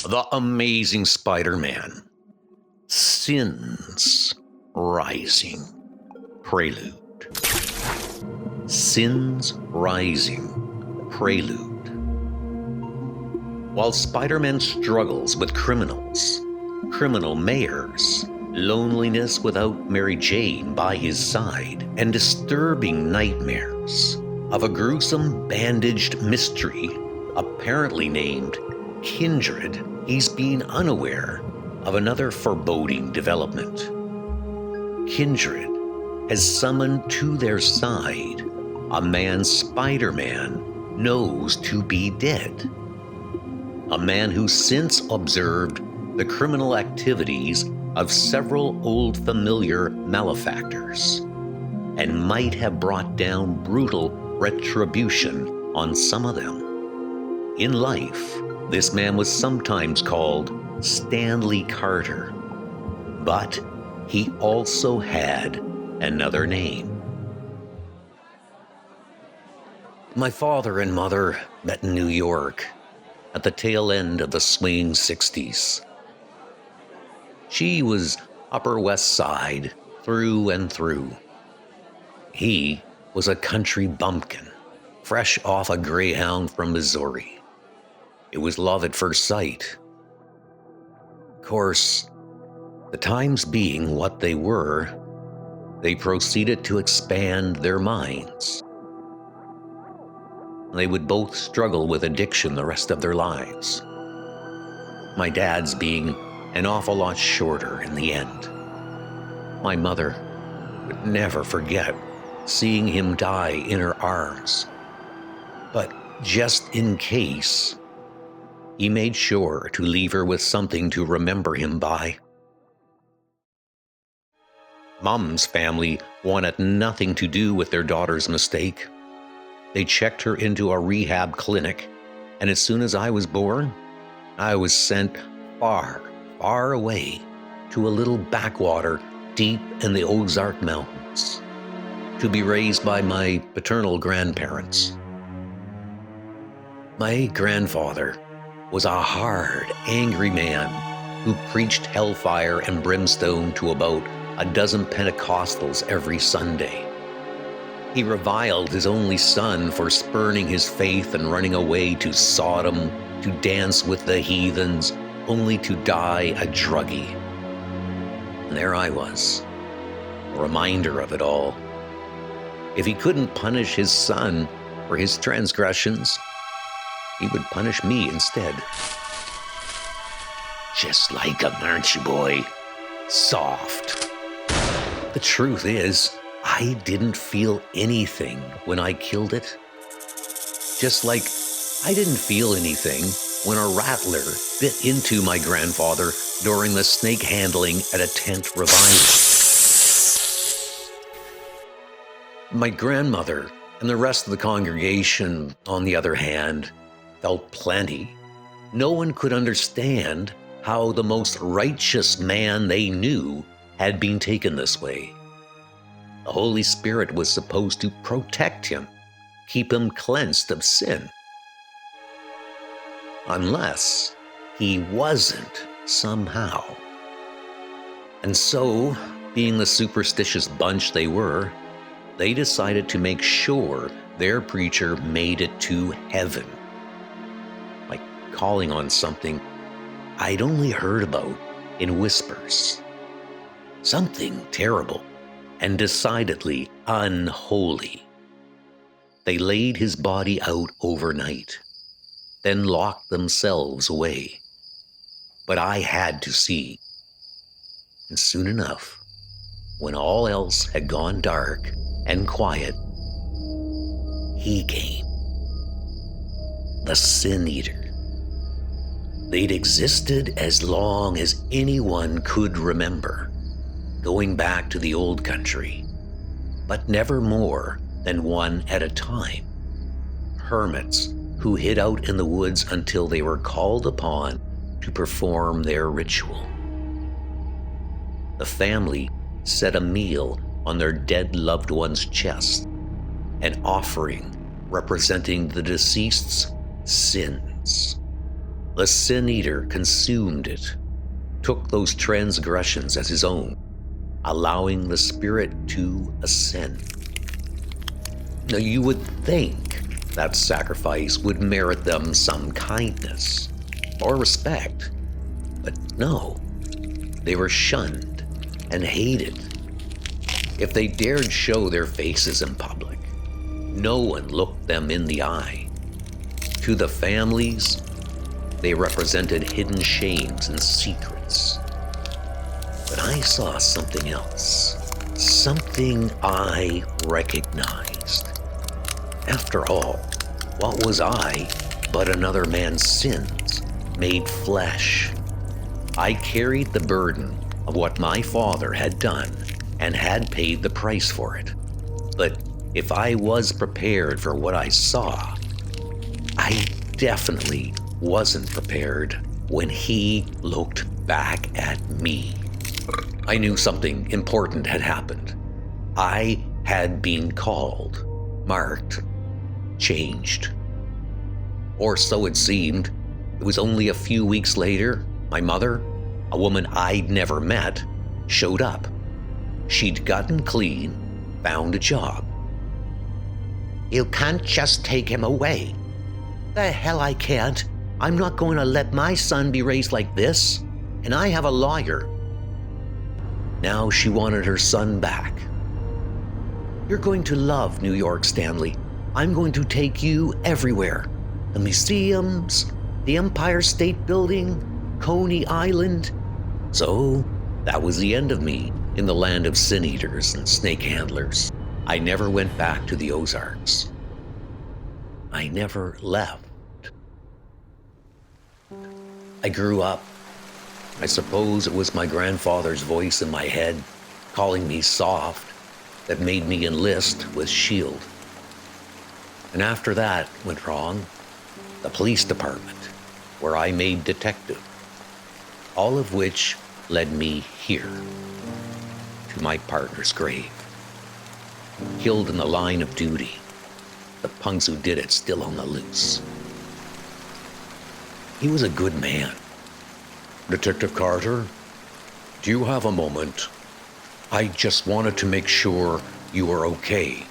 The Amazing Spider-Man. Sins Rising. Prelude. Sins Rising. Prelude. While Spider-Man struggles with criminals, criminal mayors, loneliness without Mary Jane by his side, and disturbing nightmares of a gruesome bandaged mystery apparently named Kindred, he's been unaware of another foreboding development. Kindred has summoned to their side a man Spider-Man knows to be dead. A man who since observed the criminal activities of several old familiar malefactors and might have brought down brutal retribution on some of them. In life, this man was sometimes called Stanley Carter, but he also had another name. My father and mother met in New York at the tail end of the swinging 60s. She was Upper West Side through and through. He was a country bumpkin, fresh off a greyhound from Missouri. It was love at first sight. Of course, the times being what they were, they proceeded to expand their minds. They would both struggle with addiction the rest of their lives. My dad's being an awful lot shorter in the end. My mother would never forget seeing him die in her arms. But just in case, he made sure to leave her with something to remember him by. Mom's family wanted nothing to do with their daughter's mistake. They checked her into a rehab clinic, and as soon as I was born, I was sent far, far away to a little backwater deep in the Ozark Mountains to be raised by my paternal grandparents. My grandfather was a hard, angry man who preached hellfire and brimstone to about a dozen Pentecostals every Sunday. He reviled his only son for spurning his faith and running away to Sodom to dance with the heathens, only to die a druggie. And there I was, a reminder of it all. If he couldn't punish his son for his transgressions, he would punish me instead. Just like him, aren't you, boy? Soft. The truth is, I didn't feel anything when I killed it. Just like I didn't feel anything when a rattler bit into my grandfather during the snake handling at a tent revival. My grandmother and the rest of the congregation, on the other hand, felt plenty. No one could understand how the most righteous man they knew had been taken this way. The Holy Spirit was supposed to protect him, keep him cleansed of sin. Unless he wasn't somehow. And so, being the superstitious bunch they were, they decided to make sure their preacher made it to heaven. Like calling on something I'd only heard about in whispers. Something terrible and decidedly unholy. They laid his body out overnight, then locked themselves away. But I had to see. And soon enough, when all else had gone dark and quiet, he came. The Sin Eater. They'd existed as long as anyone could remember, going back to the old country, but never more than one at a time. Hermits who hid out in the woods until they were called upon to perform their ritual. The family set a meal on their dead loved one's chest, an offering representing the deceased's sins. The sin eater consumed it, took those transgressions as his own, allowing the spirit to ascend. Now you would think that sacrifice would merit them some kindness or respect, but no, they were shunned and hated. If they dared show their faces in public, no one looked them in the eye. To the families, they represented hidden shames and secrets. But I saw something else, something I recognized. After all, what was I but another man's sins made flesh? I carried the burden of what my father had done and had paid the price for it. But if I was prepared for what I saw, I definitely wasn't prepared when he looked back at me. I knew something important had happened. I had been called, marked, changed. Or so it seemed. It was only a few weeks later, my mother, a woman I'd never met, showed up. She'd gotten clean, found a job. "You can't just take him away." "The hell I can't. I'm not going to let my son be raised like this, and I have a lawyer." Now she wanted her son back. "You're going to love New York, Stanley. I'm going to take you everywhere. The museums, the Empire State Building, Coney Island." So that was the end of me in the land of sin eaters and snake handlers. I never went back to the Ozarks. I never left. I grew up. I suppose it was my grandfather's voice in my head, calling me soft, that made me enlist with SHIELD. And after that went wrong, the police department, where I made detective, all of which led me here, to my partner's grave. Killed in the line of duty, the punks who did it still on the loose. He was a good man. "Detective Carter, do you have a moment? I just wanted to make sure you were okay."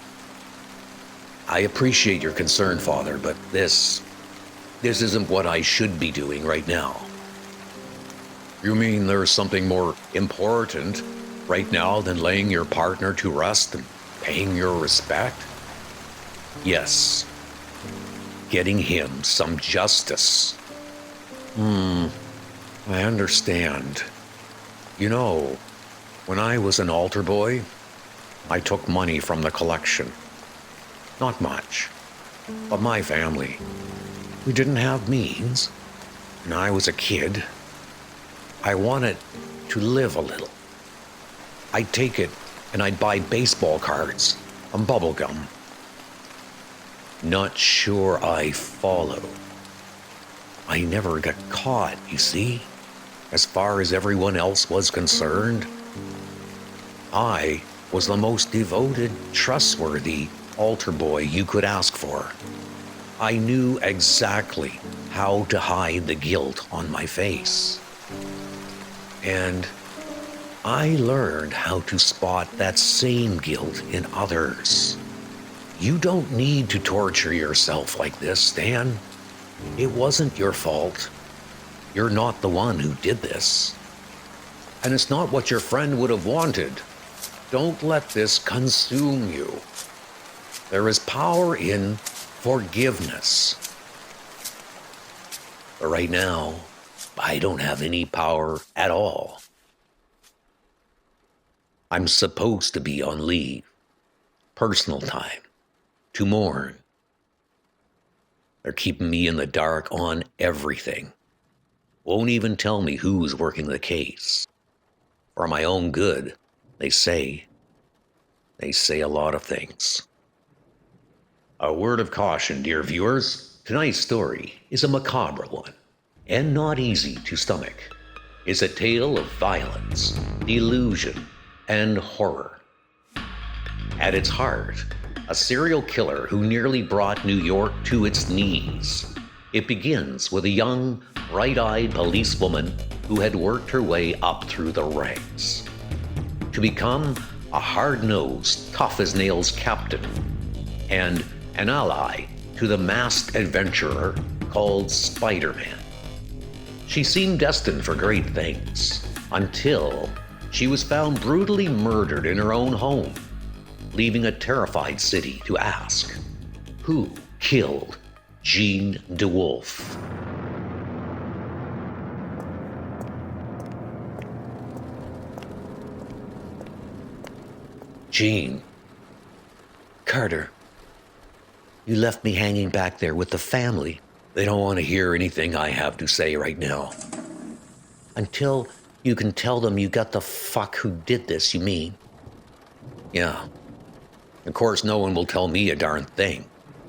"I appreciate your concern, Father, but this isn't what I should be doing right now." "You mean there's something more important right now than laying your partner to rest and paying your respect?" "Yes. Getting him some justice." I understand. You know, when I was an altar boy, I took money from the collection. Not much, but my family, we didn't have means, and I was a kid. I wanted to live a little. I'd take it and I'd buy baseball cards and bubble gum. Not sure I follow. I never got caught, you see. As far as everyone else was concerned, I was the most devoted, trustworthy altar boy you could ask for. I knew exactly how to hide the guilt on my face. And I learned how to spot that same guilt in others. You don't need to torture yourself like this, Stan. It wasn't your fault. You're not the one who did this. And it's not what your friend would have wanted. Don't let this consume you. There is power in forgiveness. But right now, I don't have any power at all. I'm supposed to be on leave, personal time, to mourn. They're keeping me in the dark on everything. Won't even tell me who's working the case. For my own good, they say a lot of things. A word of caution, dear viewers. Tonight's story is a macabre one, and not easy to stomach. It's a tale of violence, delusion, and horror. At its heart, a serial killer who nearly brought New York to its knees. It begins with a young, bright-eyed policewoman who had worked her way up through the ranks to become a hard-nosed, tough-as-nails captain and an ally to the masked adventurer called Spider-Man. She seemed destined for great things until she was found brutally murdered in her own home, leaving a terrified city to ask, who killed Jean DeWolf? Jean. Carter. You left me hanging back there with the family. They don't want to hear anything I have to say right now. Until you can tell them you got the fuck who did this, you mean? Yeah. Of course, no one will tell me a darn thing.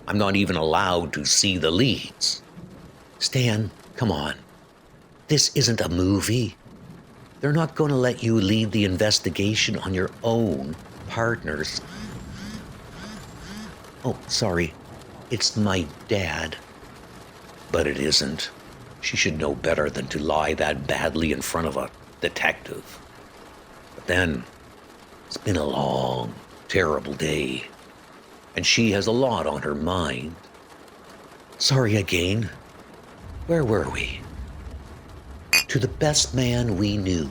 I'm not even allowed to see the leads. Stan, come on. This isn't a movie. They're not going to let you lead the investigation on your own partners. Oh, sorry. It's my dad. But it isn't. She should know better than to lie that badly in front of a detective. But then, it's been a long, terrible day, and she has a lot on her mind. Sorry again. Where were we? To the best man we knew.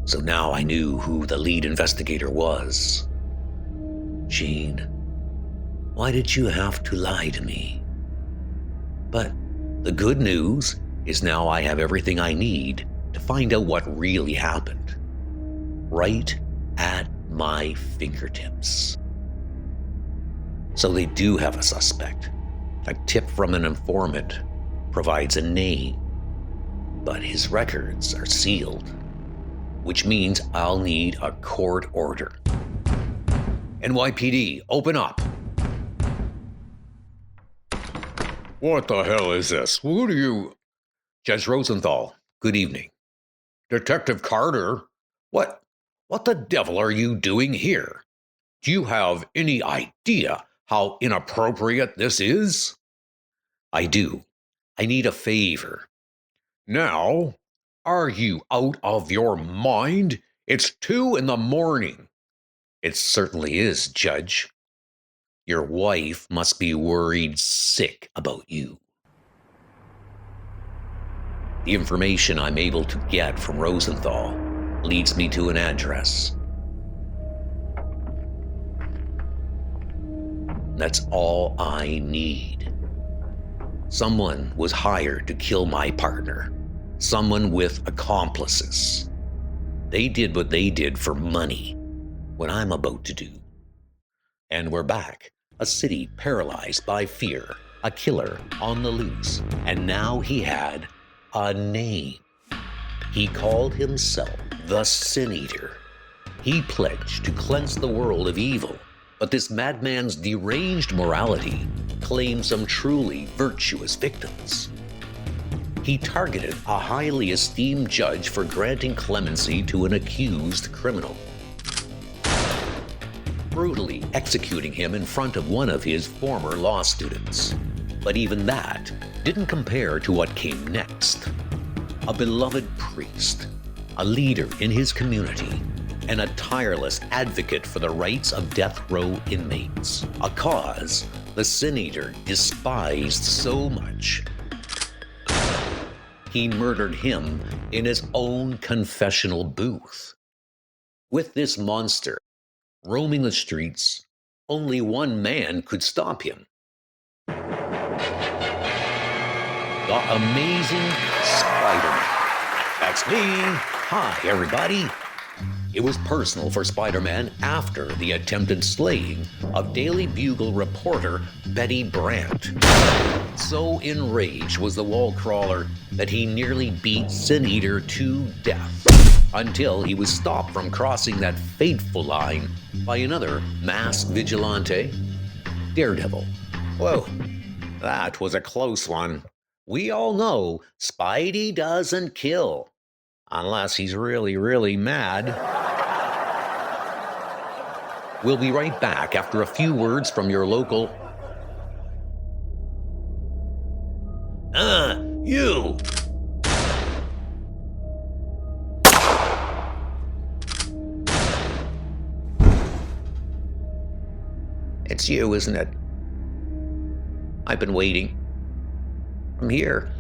So now I knew who the lead investigator was. Jean, why did you have to lie to me? But the good news is now I have everything I need to find out what really happened. Right at my fingertips. So they do have a suspect. A tip from an informant provides a name, but his records are sealed, which means I'll need a court order. NYPD, open up. What the hell is this? Who do you... Judge Rosenthal, good evening. Detective Carter, what the devil are you doing here? Do you have any idea how inappropriate this is? I do. I need a favor. Now, are you out of your mind? It's 2 a.m. It certainly is, Judge. Your wife must be worried sick about you. The information I'm able to get from Rosenthal leads me to an address. That's all I need. Someone was hired to kill my partner. Someone with accomplices. They did what they did for money. What I'm about to do. And we're back. A city paralyzed by fear. A killer on the loose. And now he had a name. He called himself the Sin Eater. He pledged to cleanse the world of evil. But this madman's deranged morality claimed some truly virtuous victims. He targeted a highly esteemed judge for granting clemency to an accused criminal, brutally executing him in front of one of his former law students. But even that didn't compare to what came next. A beloved priest, a leader in his community, and a tireless advocate for the rights of death row inmates. A cause the Sin Eater despised so much, he murdered him in his own confessional booth. With this monster roaming the streets, only one man could stop him. The amazing Spider-Man. That's me. Hi, everybody. It was personal for Spider-Man after the attempted slaying of Daily Bugle reporter Betty Brandt. So enraged was the wall crawler that he nearly beat Sin Eater to death until he was stopped from crossing that fateful line by another masked vigilante, Daredevil. Whoa, that was a close one. We all know Spidey doesn't kill. Unless he's really, really mad. We'll be right back after a few words from your local... You! It's you, isn't it? I've been waiting. From here,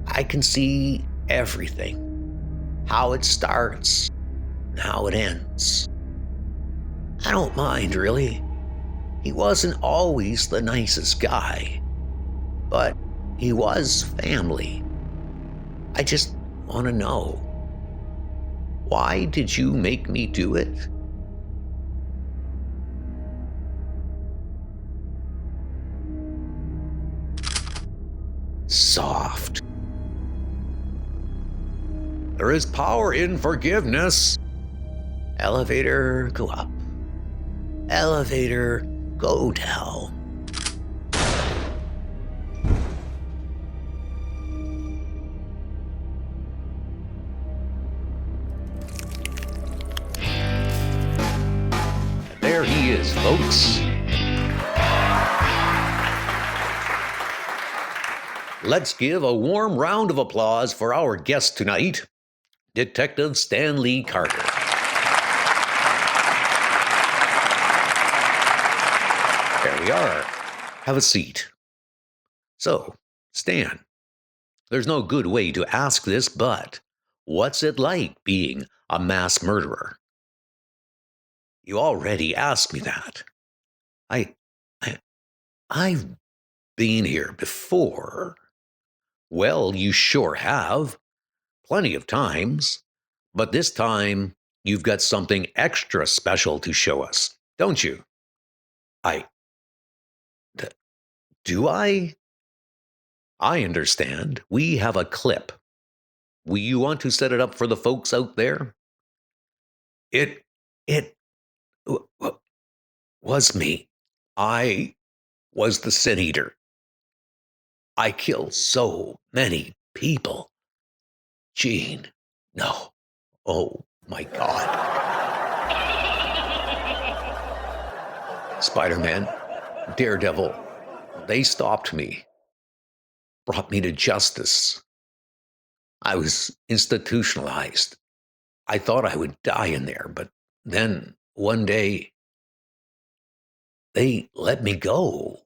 I can see everything. How it starts, and how it ends. I don't mind, really. He wasn't always the nicest guy, but he was family. I just want to know, why did you make me do it? Soft. There is power in forgiveness. Elevator, go up. Elevator, go down. And there he is, folks. Let's give a warm round of applause for our guest tonight, Detective Stanley Carter. There we are. Have a seat. So, Stan, there's no good way to ask this, but what's it like being a mass murderer? You already asked me that. I've been here before. Well, you sure have. Plenty of times. But this time, you've got something extra special to show us, don't you? Do I? I understand. We have a clip. Will you want to set it up for the folks out there? It was me. I was the sin eater. I killed so many people. Gene, no. Oh my God. Spider-Man, Daredevil, they stopped me, brought me to justice. I was institutionalized. I thought I would die in there, but then one day, they let me go.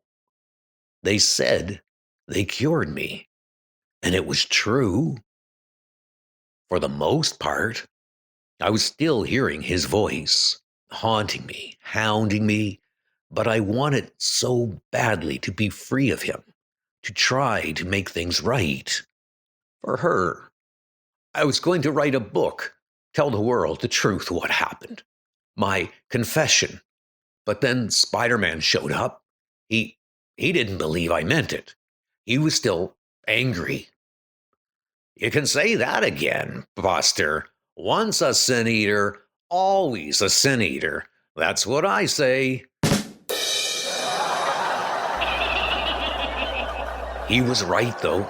They said they cured me, and it was true. For the most part, I was still hearing his voice, haunting me, hounding me, but I wanted so badly to be free of him, to try to make things right. For her, I was going to write a book, tell the world the truth of what happened, my confession. But then Spider-Man showed up. He didn't believe I meant it. He was still angry. You can say that again, Buster. Once a sin eater, always a sin eater. That's what I say. He was right, though.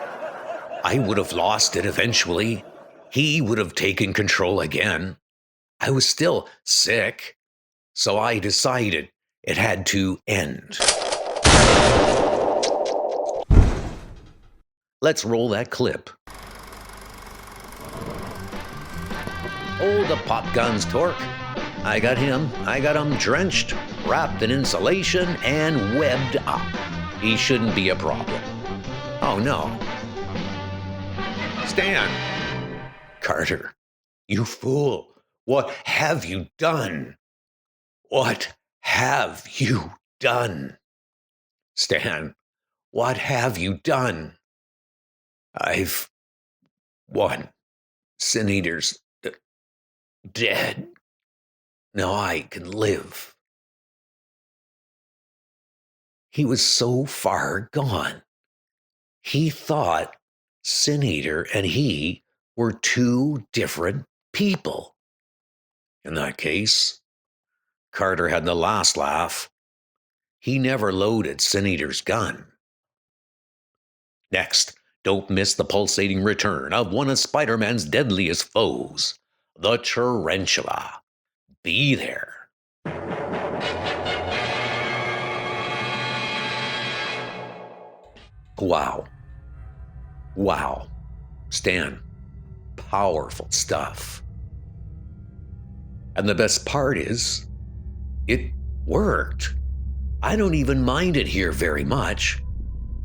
I would have lost it eventually. He would have taken control again. I was still sick. So I decided it had to end. Let's roll that clip. Hold the pop guns, Torque. I got him. I got him drenched, wrapped in insulation, and webbed up. He shouldn't be a problem. Oh, no. Stan! Carter, you fool. What have you done? What have you done? Stan, what have you done? I've won. Sin Eater's dead. Now I can live. He was so far gone. He thought Sin Eater and he were two different people. In that case, Carter had the last laugh. He never loaded Sin Eater's gun. Next, don't miss the pulsating return of one of Spider-Man's deadliest foes, the tarantula. Be there. Wow. Wow. Stan, powerful stuff. And the best part is, it worked. I don't even mind it here very much.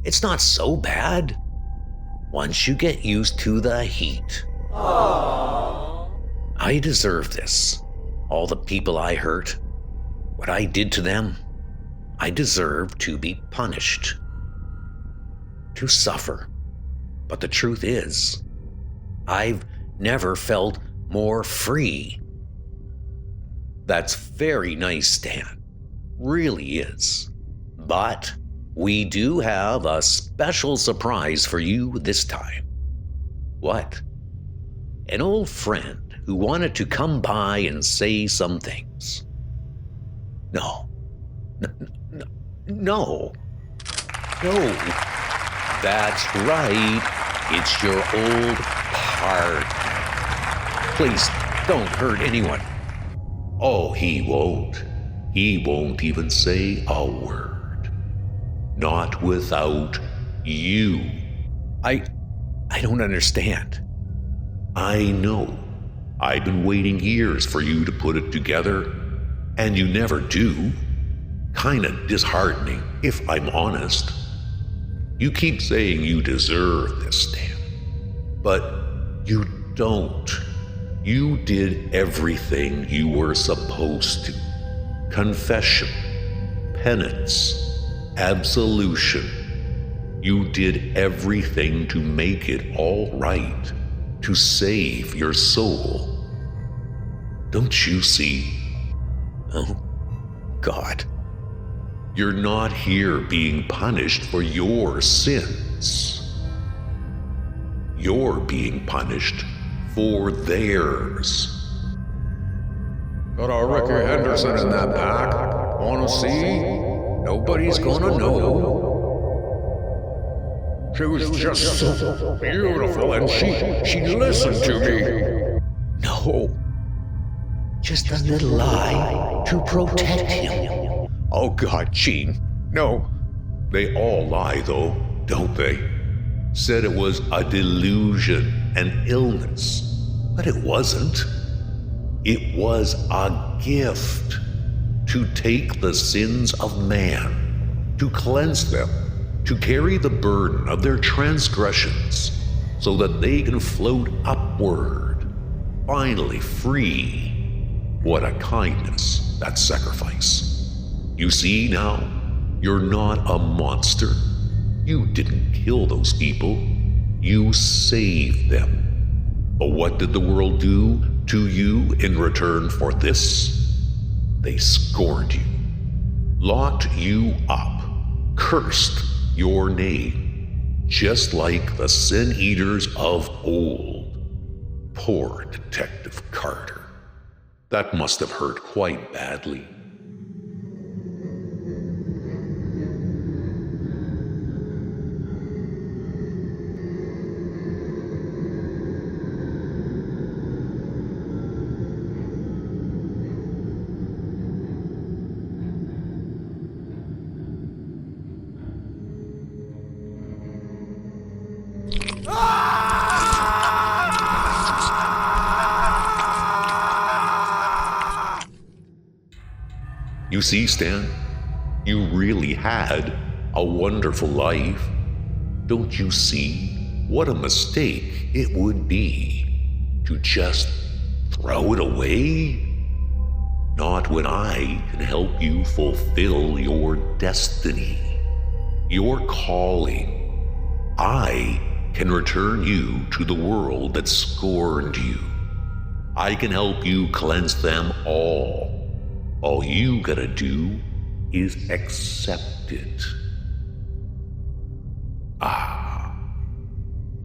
It's not so bad once you get used to the heat. Aww. I deserve this. All the people I hurt, what I did to them, I deserve to be punished, to suffer. But the truth is, I've never felt more free. That's very nice, Stan. Really is. But we do have a special surprise for you this time. What? An old friend who wanted to come by and say some things. No. No. That's right. It's your old partner. Please don't hurt anyone. Oh, he won't. He won't even say a word. Not without you. I don't understand. I know. I've been waiting years for you to put it together, and you never do. Kinda disheartening, if I'm honest. You keep saying you deserve this, Stan, but you don't. You did everything you were supposed to. Confession, penance, absolution. You did everything to make it all right, to save your soul. Don't you see? Oh, God. You're not here being punished for your sins. You're being punished for theirs. Got a Ricky Henderson in that pack. Wanna see? Nobody's gonna know. She was just so beautiful, and she listened to me. No. Just a little lie to protect him. Oh God, Gene, no. They all lie, though, don't they? Said it was a delusion, an illness. But it wasn't. It was a gift to take the sins of man, to cleanse them, to carry the burden of their transgressions so that they can float upward, finally free. What a kindness, that sacrifice. You see now, you're not a monster. You didn't kill those people. You saved them. But what did the world do to you in return for this? They scorned you, locked you up, cursed your name, just like the sin eaters of old. Poor Detective Carter. That must have hurt quite badly. You see, Stan, you really had a wonderful life. Don't you see what a mistake it would be to just throw it away? Not when I can help you fulfill your destiny, your calling. I can return you to the world that scorned you. I can help you cleanse them all. All you gotta do is accept it. Ah,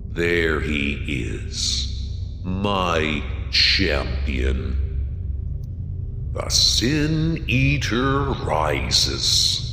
there he is, my champion. The Sin Eater rises.